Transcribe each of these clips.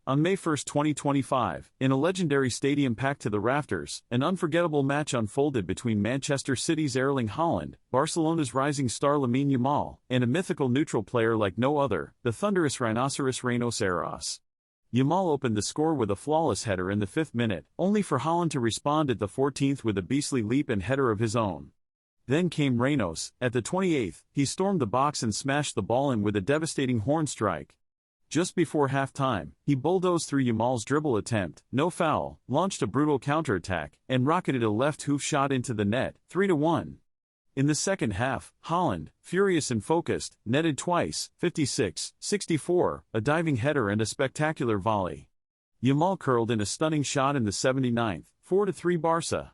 On May 1, 2025, in a legendary stadium packed to the rafters, an unforgettable match unfolded between Manchester City's Erling Haaland, Barcelona's rising star Lamine Yamal, and a mythical neutral player like no other, the thunderous rhinoceros Reinos Eros. Yamal opened the score with a flawless header in the 5th minute, only for Haaland to respond at the 14th with a beastly leap and header of his own. Then came Reinos. At the 28th, he stormed the box and smashed the ball in with a devastating horn strike. Just before half-time, he bulldozed through Yamal's dribble attempt, no foul, launched a brutal counterattack, and rocketed a left hoof shot into the net, 3-1. In the second half, Haaland, furious and focused, netted twice, 56-64, a diving header and a spectacular volley. Yamal curled in a stunning shot in the 79th, 4-3 Barca.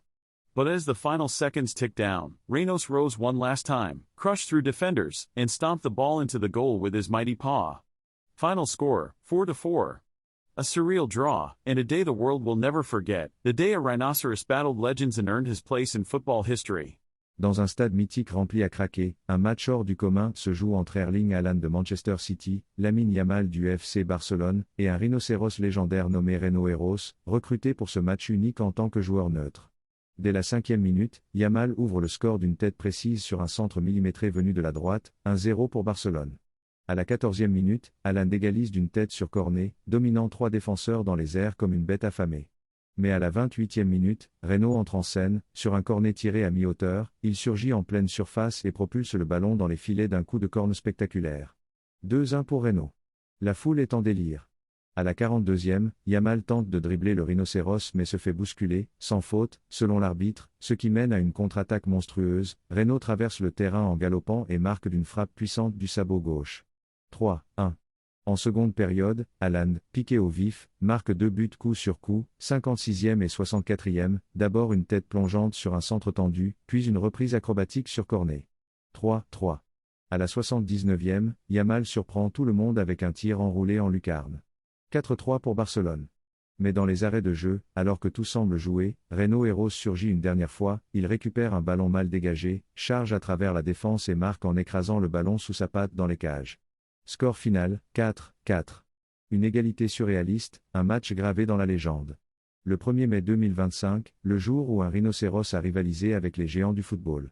But as the final seconds ticked down, Reinos rose one last time, crushed through defenders, and stomped the ball into the goal with his mighty paw. Final score, 4-4. A surreal draw, and a day the world will never forget, the day a rhinoceros battled legends and earned his place in football history. Dans un stade mythique rempli à craquer, un match hors du commun se joue entre Erling Haaland de Manchester City, Lamine Yamal du FC Barcelone, et un rhinocéros légendaire nommé Reinos Eros, recruté pour ce match unique en tant que joueur neutre. Dès la 5e minute, Yamal ouvre le score d'une tête précise sur un centre millimétré venu de la droite, 1-0 pour Barcelone. À la 14e minute, Haaland égalise d'une tête sur cornet, dominant 3 défenseurs dans les airs comme une bête affamée. Mais à la 28e minute, Reinos entre en scène, sur un cornet tiré à mi-hauteur, il surgit en pleine surface et propulse le ballon dans les filets d'un coup de corne spectaculaire. 2-1 pour Reinos. La foule est en délire. À la 42e, Yamal tente de dribbler le rhinocéros mais se fait bousculer, sans faute, selon l'arbitre, ce qui mène à une contre-attaque monstrueuse. Reinos traverse le terrain en galopant et marque d'une frappe puissante du sabot gauche. 3-1. En seconde période, Haaland, piqué au vif, marque 2 buts coup sur coup, 56e et 64e, d'abord une tête plongeante sur un centre tendu, puis une reprise acrobatique sur cornet. 3-3. À la 79e, Yamal surprend tout le monde avec un tir enroulé en lucarne. 4-3 pour Barcelone. Mais dans les arrêts de jeu, alors que tout semble joué, Reinos Eros surgit une dernière fois, il récupère un ballon mal dégagé, charge à travers la défense et marque en écrasant le ballon sous sa patte dans les cages. Score final, 4-4. Une égalité surréaliste, un match gravé dans la légende. Le 1er mai 2025, le jour où un rhinocéros a rivalisé avec les géants du football.